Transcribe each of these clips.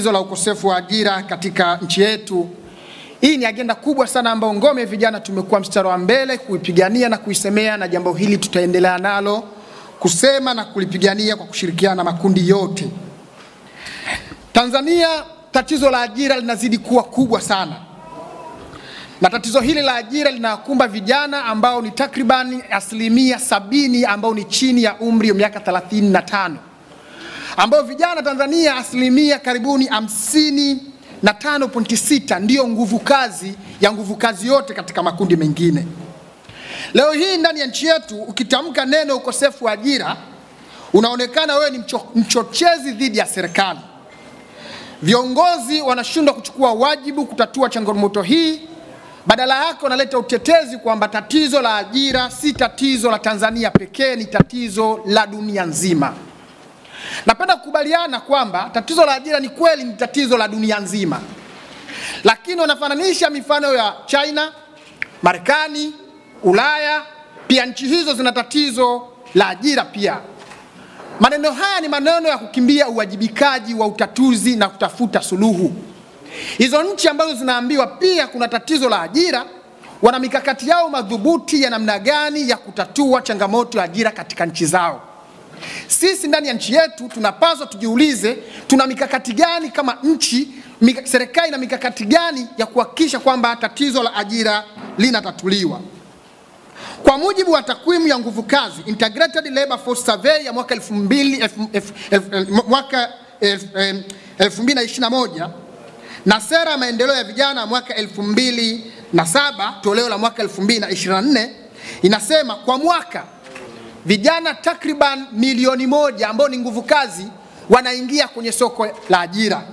tatizo la ukosefu wa ajira katika nchi yetu. Hii ni agenda kubwa sana ambayo ngome vijana tumekuwa mstari wa mbele kuipigania na kuisemea, na jambo hili tutaendelea nalo kusema na kulipigania kwa kushirikiana na makundi yote. Tanzania tatizo la ajira linazidi kuwa kubwa sana. Na tatizo hili la ajira linakumba vijana ambao ni takriban 70% ambao ni chini ya umri wa miaka 35. Ambao vijana Tanzania karibuni 55.6 ndio nguvu kazi ya nguvu kazi yote katika makundi mengine. Leo hii ndani ya nchi yetu ukitamka neno ukosefu wa ajira unaonekana wewe ni mchochezi dhidi ya serikali. Viongozi wanashindwa kuchukua wajibu kutatua changamoto hii, badala yake wanaleta utetezi kwamba tatizo la ajira si tatizo la Tanzania pekee, ni tatizo la dunia nzima. Napenda kukubaliana kwamba tatizo la ajira ni kweli ni tatizo la dunia nzima. Lakini wanafananisha mifano ya China, Marekani, Ulaya, pia nchi hizo zina tatizo la ajira pia. Maneno haya ni maneno ya kukimbia uwajibikaji wa utatuzi na kutafuta suluhu. Hizo nchi ambazo zinaambiwa pia kuna tatizo la ajira, wana mikakati yao madhubuti ya namna gani ya kutatua changamoto ya ajira katika nchi zao. Sisi ndani ya nchi yetu tunapaswa tujiulize, tuna mikakati gani kama nchi, serikali na mikakati gani ya kuhakikisha kwamba tatizo la ajira linatatuliwa. Kwa mujibu wa takwimu ya nguvu kazi Integrated Labor Force Survey ya mwaka 2021 na sera ya maendeleo ya vijana mwaka 2007 toleo la mwaka 2024 inasema kwa mwaka vijana takriban milioni 1 ambao ni nguvu kazi wanaingia kwenye soko la ajira.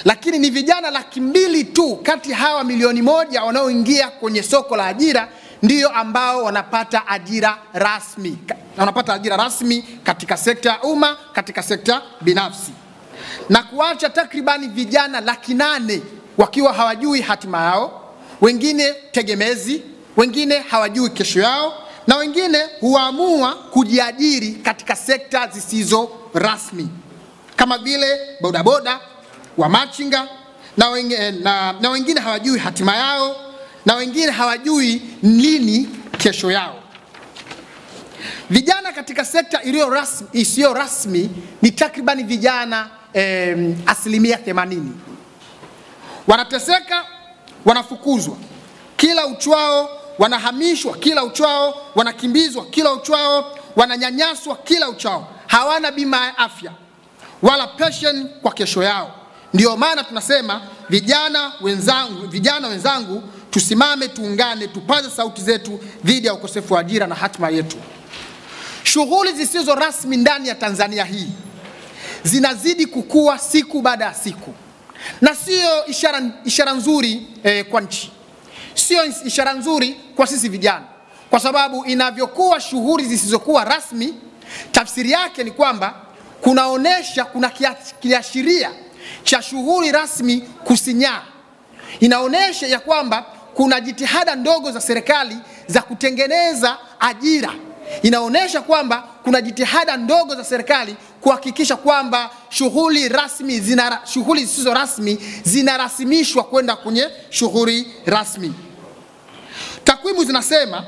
Lakini ni vijana 200,000 tu kati hawa milioni 1 wanaoingia kwenye soko la ajira ndio ambao wanapata ajira rasmi. Wanapata ajira rasmi katika sekta ya umma, katika sekta binafsi. Na kuacha takribani vijana 800,000 wakiwa hawajui hatima yao, wengine tegemezi, wengine hawajui kesho yao, na wengine huamua kujiajiri katika sekta zisizo rasmi kama vile bodaboda, wamachinga, na wengine hawajui hatima yao, na wengine hawajui lini kesho yao. Vijana katika sekta isiyo rasmi ni takribani vijana 80%. Wanateseka, wanafukuzwa kila uchwao, wanahamishwa kila uchwao, wanakimbizwa kila uchwao, wananyanyaswa kila uchwao. Hawana bima ya afya wala pension kwa kesho yao. Ndio maana tunasema vijana wenzangu tusimame, tuungane, tupaze sauti zetu dhidi ya ukosefu wa ajira na hatima yetu. Shughuli zisizo rasmi ndani ya Tanzania hii zinazidi kukua siku baada ya siku. Na sio ishara nzuri kwa nchi. Sio ishara nzuri kwa sisi vijana. Kwa sababu inavyokuwa shughuli zisizokuwa rasmi, tafsiri yake ni kwamba kuna kiashiria cha shughuli rasmi kusinyaa. Inaonesha ya kwamba kuna jitihada ndogo za serikali za kutengeneza ajira. Inaonesha kwamba kuna jitihada ndogo za serikali kuhakikisha kwamba shughuli zisizo rasmi zinarasimishwa kwenda kwenye shughuli rasmi. Takwimu zinasema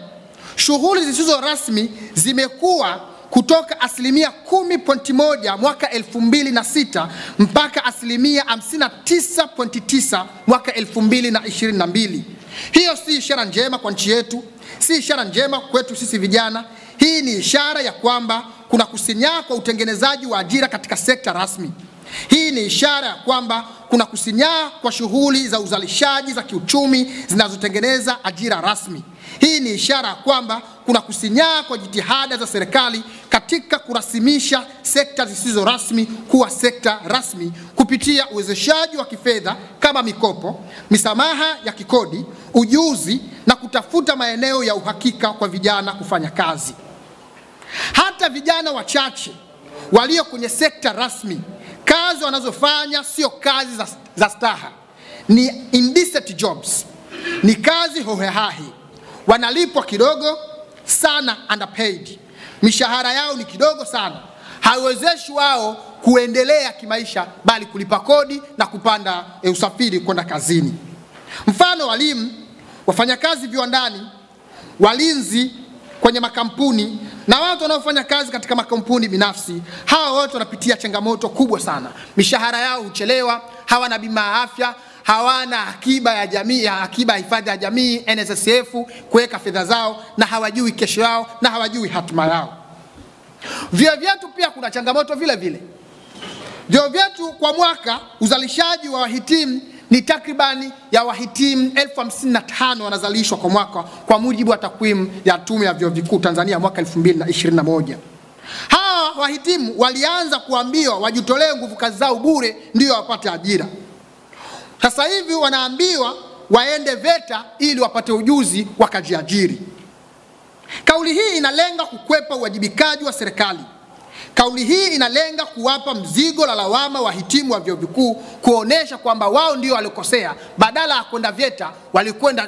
shughuli zisizo rasmi zimekuwa kutoka 10.1 mwaka 2006 mpaka 59.9 mwaka 2022. Hiyo si ishara njema kwa nchi yetu, si ishara njema kwetu sisi vijana. Hii ni ishara ya kwamba kuna kusinyaa kwa utengenezaji wa ajira katika sekta rasmi. Hii ni ishara ya kwamba kuna kusinyaa kwa shughuli za uzalishaji za kiuchumi zinazotengeneza ajira rasmi. Hii ni ishara ya kwamba kuna kusinyaa kwa jitihada za serikali katika kurasimisha sekta zisizo rasmi kuwa sekta rasmi kupitia uwezeshaji wa kifedha kama mikopo, misamaha ya kikodi, ujuzi na kutafuta maeneo ya uhakika kwa vijana kufanya kazi. Hata vijana wachache walio kwenye sekta rasmi, kazi wanazofanya sio kazi za staha, ni indecent jobs, ni kazi hohehahi. Wanalipwa kidogo sana, underpaid. Mishahara yao ni kidogo sana. haiwezeshi wao kuendelea kimaisha, bali kulipa kodi na kupanda usafiri kwenda kazini. Mfano, walimu, wafanyakazi viwandani, walinzi kwenye makampuni na watu wanaofanya kazi katika makampuni binafsi, hawa wote wanapitia changamoto kubwa sana. Mishahara yao huchelewa, hawana bima ya afya, hawana akiba ya jamii, akiba ya hifadhi ya jamii NSSF kuweka fedha zao, na hawajui kesho yao na hawajui hatima yao. Vyuo vyetu pia kuna changamoto vile vile. Vyuo vyetu kwa mwaka uzalishaji wa wahitimu ni takribani ya wahitimu 1055 wanazalishwa kwa mwaka, kwa mujibu wa takwimu ya Tume ya Vyuo Vikuu Tanzania mwaka 2021. Hawa wahitimu walianza kuambiwa wajitolee nguvu kazi zao bure ndio wapate ajira. Sasa hivi wanaambiwa waende VETA ili wapate ujuzi wakajiajiri. Kauli hii inalenga kukwepa uwajibikaji wa serikali. Kauli hii inalenga kuwapa mzigo la lawama wahitimu wa vyuo vikuu, kuonesha kwamba wao ndio walikosea, badala ya kwenda VETA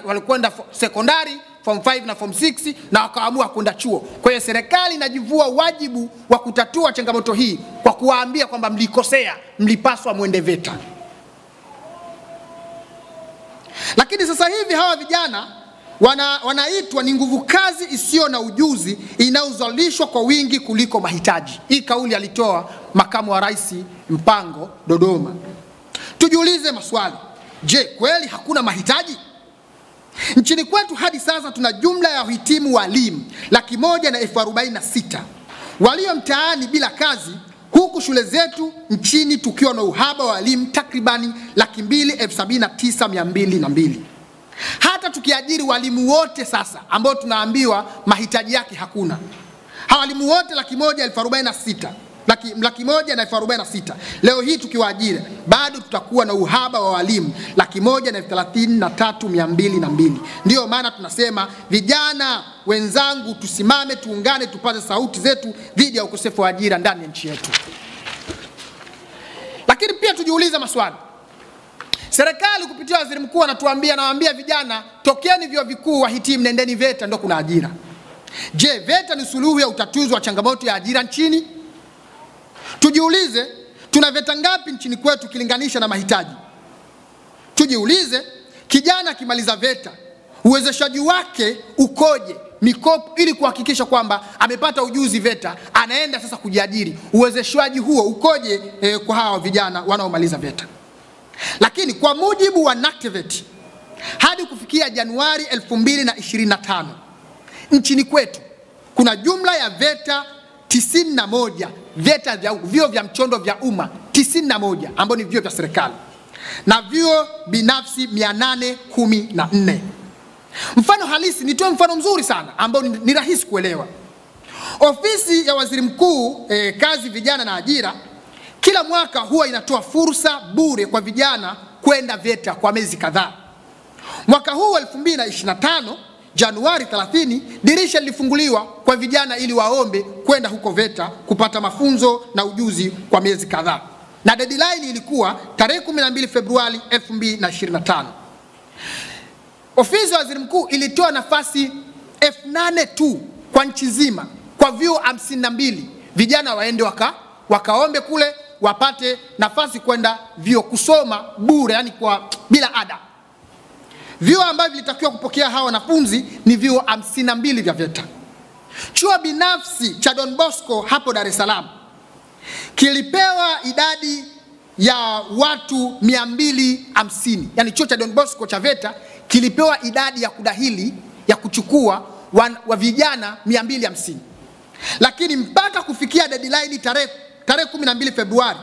walikwenda sekondari form 5 na form 6 na wakaamua kwenda chuo. Kwa hiyo serikali inajivua wajibu wa kutatua changamoto hii kwa kuwaambia kwamba mlikosea, mlipaswa muende VETA. Lakini sasa hivi hawa vijana wanaitwa ni nguvu kazi isiyo na ujuzi inayozalishwa kwa wingi kuliko mahitaji. Hii kauli alitoa makamu wa rais Mpango Dodoma. Tujiulize maswali. Je, kweli hakuna mahitaji? Nchini kwetu hadi sasa tuna jumla ya wahitimu walimu 146,046 walio mtaani bila kazi, huku shule zetu nchini tukiwa na uhaba wa walimu takribani 279,202. Hata tukiajiri walimu wote sasa ambao tunaambiwa mahitaji yake hakuna, hawa walimu wote 146,046 leo hii tukiwaajiri, bado tutakuwa na uhaba wa walimu 133,202. Ndio maana tunasema, vijana wenzangu, tusimame, tuungane, tupate sauti zetu dhidi ya ukosefu wa ajira ndani ya nchi yetu. Lakini pia tujiulize maswali. Serikali kupitia waziri mkuu anawaambia vijana, tokeni vyuo vikuu, wahitimu nendeni VETA ndio kuna ajira. Je, VETA ni suluhu ya utatuzi wa changamoto ya ajira nchini? Tujiulize, tuna VETA ngapi nchini kwetu kilinganisha na mahitaji? Tujiulize, kijana akimaliza VETA uwezeshaji wake ukoje? Mikopo ili kuhakikisha kwamba amepata ujuzi VETA, anaenda sasa kujiajiri, uwezeshaji huo ukoje kwa hawa vijana wanaomaliza VETA? Lakini kwa mujibu wa NACTVET, hadi kufikia Januari 2025 nchini kwetu kuna jumla ya VETA 91, VETA vyuo vya mchondo vya umma 91 ambao ni vyuo vya serikali, na vyuo binafsi 814. Mfano halisi, nitoe mfano mzuri sana ambao ni rahisi kuelewa. Ofisi ya Waziri Mkuu kazi, vijana na ajira kila mwaka huwa inatoa fursa bure kwa vijana kwenda VETA kwa miezi kadhaa. Mwaka huu 2025 Januari 30 dirisha lilifunguliwa kwa vijana ili waombe kwenda huko VETA kupata mafunzo na ujuzi kwa miezi kadhaa, na deadline ilikuwa tarehe 12 Februari 2025. Ofisi ya Waziri Mkuu ilitoa nafasi 8,000 tu kwa nchi nzima kwa vyuo 52, vijana waende wakaombe kule wapate nafasi kwenda vyuo kusoma bure, yani kwa bila ada. Vyuo ambavyo vilitakiwa kupokea hawa wanafunzi ni vyuo 52 vya VETA. Chuo binafsi cha Don Bosco hapo Dar es Salaam kilipewa idadi ya watu 250. Yani chuo cha Don Bosco cha VETA kilipewa idadi ya kudahili ya kuchukua wa vijana 250. Lakini mpaka kufikia deadline tarehe 12 Februari,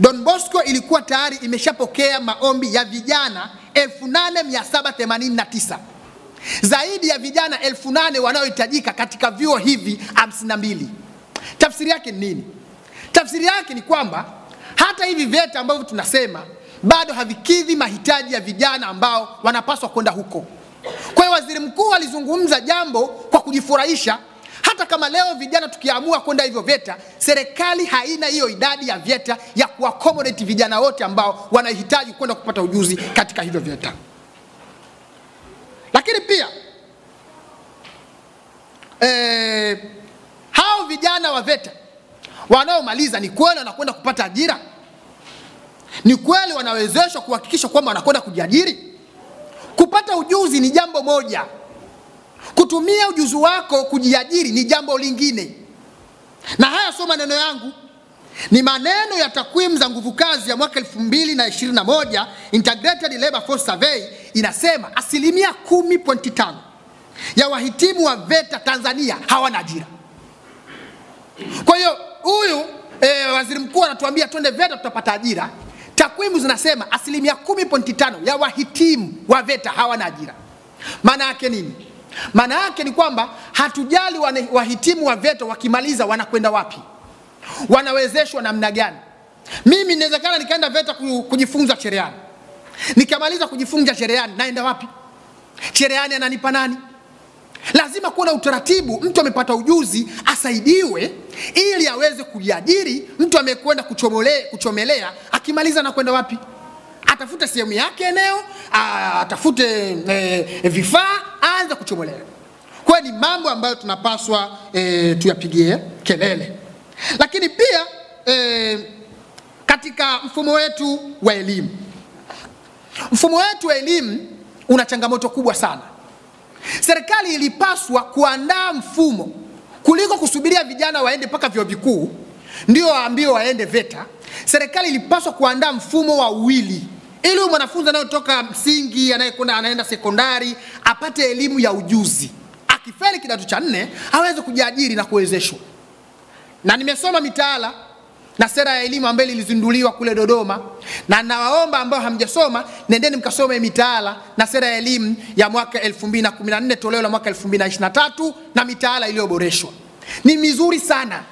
Don Bosco ilikuwa tayari imeshapokea maombi ya vijana 8,789. Zaidi ya vijana 8,000 wanaohitajika katika vyuo hivi 52. Tafsiri yake ni nini? Tafsiri yake ni kwamba hata hivi VETA ambavyo tunasema bado havikidhi mahitaji ya vijana ambao wanapaswa kwenda huko. Kwa hiyo Waziri Mkuu alizungumza jambo kwa kujifurahisha. Hata kama leo vijana tukiamua kwenda hivyo VETA, serikali haina hiyo idadi ya VETA ya kuaccommodate vijana wote ambao wanahitaji kwenda kupata ujuzi katika hivyo VETA. Lakini pia hao vijana wa VETA wanaomaliza ni kweli wanakwenda kupata ajira? Ni kweli wanawezeshwa kuhakikisha kwamba wanakwenda kujiajiri? Kupata ujuzi ni jambo moja, kutumia ujuzi wako kujiajiri ni jambo lingine. Na haya sio maneno yangu, ni maneno ya takwimu za nguvu kazi ya mwaka 2021 Integrated Labor Force Survey. Inasema 10.5% ya wahitimu wa VETA Tanzania hawana ajira. Kwa hiyo huyu waziri mkuu anatuambia twende VETA tutapata ajira. Takwimu zinasema 10.5% ya wahitimu wa VETA hawana ajira. Maana yake nini? Maana yake ni kwamba hatujali wahitimu wa VETA wakimaliza wanakwenda wapi, wanawezeshwa namna gani. Mimi inawezekana nikaenda VETA kujifunza cherehani, nikamaliza kujifunza cherehani, naenda wapi? Cherehani ananipa nani? Lazima kuwa na utaratibu. Mtu amepata ujuzi asaidiwe ili aweze kujiajiri. Mtu amekwenda kuchomelea, akimaliza na kwenda wapi? Atafute sehemu yake eneo, atafute vifaa, aanze kuchomelea. Kwa ni mambo ambayo tunapaswa tuyapigie kelele. Lakini pia katika mfumo wetu wa elimu, mfumo wetu wa elimu una changamoto kubwa sana. Serikali ilipaswa kuandaa mfumo kuliko kusubiria vijana waende mpaka vyuo vikuu ndio waambiwe waende VETA. Serikali ilipaswa kuandaa mfumo wa uwili ili mwanafunzi anayotoka msingi anaenda sekondari apate elimu ya ujuzi, akifeli kidato cha 4 aweze kujiajiri na kuwezeshwa. Na nimesoma mitaala na sera ya elimu ambayo ilizinduliwa kule Dodoma, na nawaomba ambao hamjasoma nendeni mkasome mitaala na sera ya elimu ya mwaka 2014 toleo la mwaka 2023 na mitaala iliyoboreshwa. Ni mizuri sana.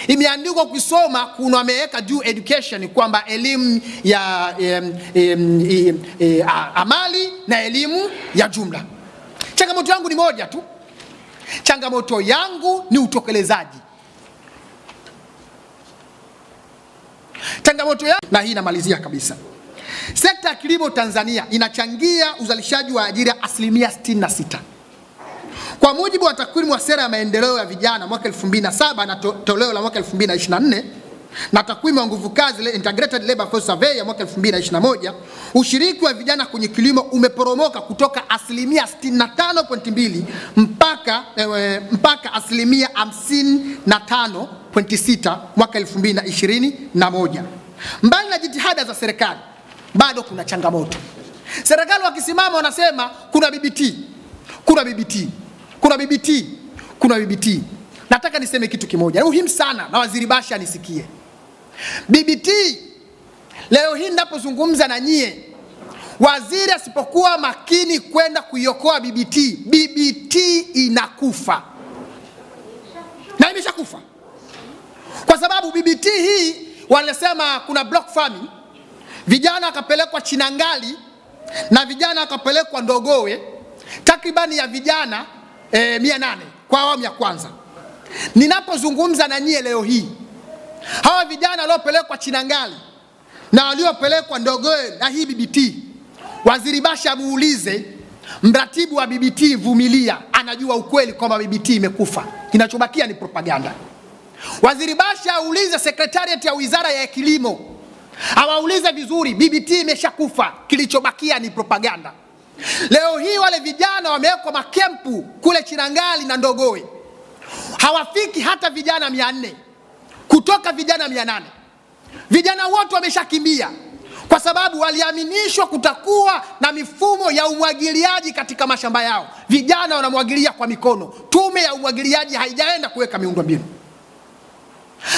Imeandikwa kusoma kuna wameweka juu education kwamba elimu ya amali na elimu ya jumla. Changamoto yangu ni moja tu. Changamoto yangu ni utekelezaji. Changamoto ya na hii namalizia kabisa. Sekta ya kilimo Tanzania inachangia uzalishaji wa ajira 66%. Kwa mujibu wa takwimu wa sera ya maendeleo ya vijana mwaka 2007 na toleo la mwaka 2024 na takwimu ya nguvu kazi Integrated Labor Force Survey ya mwaka 2021, ushiriki wa vijana kwenye kilimo umeporomoka kutoka 65.2 mpaka 55.6 mwaka 2021. Mbali na jitihada za serikali, bado kuna changamoto. Serikali wakisimama wanasema kuna BBT, kuna BBT, kuna BBT, kuna BBT. Nataka niseme kitu kimoja, muhimu sana na Waziri Bashe anisikie. BBT, leo hii ninapozungumza na nyie, waziri asipokuwa makini kwenda kuiokoa BBT, BBT inakufa. Na imeshakufa. Kwa sababu BBT hii walisema kuna block farming, vijana wakapelekwa Chinangali na vijana wakapelekwa Ndogowe, takribani ya vijana 800 kwa awamu ya kwanza. Ninapozungumza na nyie leo hii, hawa vijana waliopelekwa Chinangali na waliopelekwa Ndogowe na hii BBT, Waziri Bashe muulize mratibu wa BBT Vumilia, anajua ukweli kwamba BBT imekufa. Kinachobakia ni propaganda. Waziri Bashe aulize Secretariat ya Wizara ya Kilimo, awaulize vizuri, BBT imeshakufa, kilichobakia ni propaganda. Leo hii wale vijana wamewekwa makempu kule Chinangali na Ndogowe. Hawafiki hata vijana 400 kutoka vijana 800. Vijana wote wameshakimbia kwa sababu waliaminishwa kutakuwa na mifumo ya umwagiliaji katika mashamba yao. Vijana wanamwagilia kwa mikono. Tume ya umwagiliaji haijaenda kuweka miundombinu.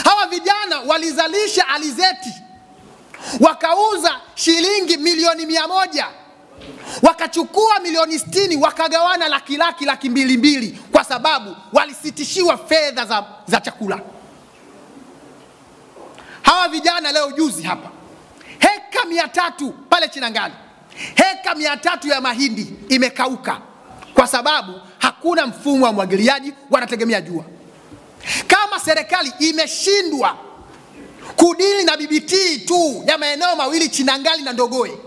Hawa vijana walizalisha alizeti, wakauza shilingi milioni 100, wakachukua milioni 60, wakagawana laki 200 kwa sababu walisitishiwa fedha za chakula. Hawa vijana leo juzi hapa, heka 300 pale Chinangali, heka 300 ya mahindi imekauka kwa sababu hakuna mfumo wa umwagiliaji, wanategemea jua. Kama serikali imeshindwa kudili na BBT tu ya maeneo mawili Chinangali na Ndogowe,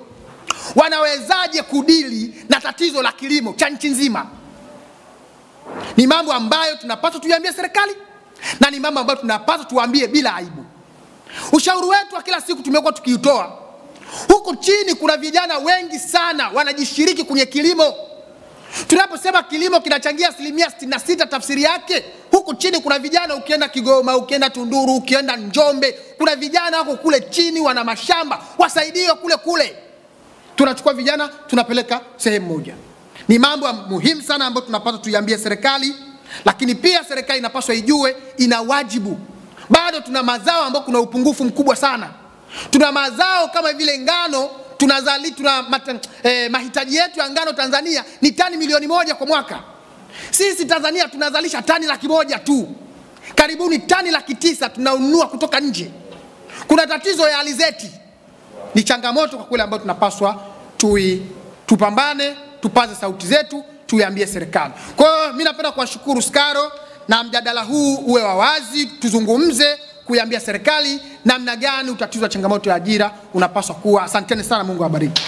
wanawezaje kudili na tatizo la kilimo cha nchi nzima? Ni mambo ambayo tunapaswa tuiambie serikali, na ni mambo ambayo tunapaswa tuambie bila aibu. Ushauri wetu wa kila siku tumekuwa tukiutoa. Huku chini kuna vijana wengi sana wanajishiriki kwenye kilimo. Tunaposema kilimo kinachangia 66%, tafsiri yake huku chini kuna vijana, ukienda Kigoma, ukienda Tunduru, ukienda Njombe, kuna vijana wako kule chini wana mashamba, wasaidiwe kule. Tunachukua vijana tunapeleka sehemu moja. Ni mambo muhimu sana ambayo tunapaswa tuiambie serikali, lakini pia serikali inapaswa ijue ina wajibu. Bado tuna mazao ambayo kuna upungufu mkubwa sana. Tuna mazao kama vile ngano, mahitaji yetu ya ngano Tanzania ni tani milioni 1 kwa mwaka. Sisi Tanzania tunazalisha tani 100,000 tu. Karibuni tani 900,000 tunanunua kutoka nje. Kuna tatizo ya alizeti. Ni changamoto kwa kweli ambayo tunapaswa tupambane, tupaze sauti zetu, tuiambie serikali. Kwa hiyo mimi napenda kuwashukuru Skaro, na mjadala huu uwe wa wazi, tuzungumze kuiambia serikali namna gani utatizo wa changamoto ya ajira unapaswa kuwa. Asanteni sana, Mungu awabariki.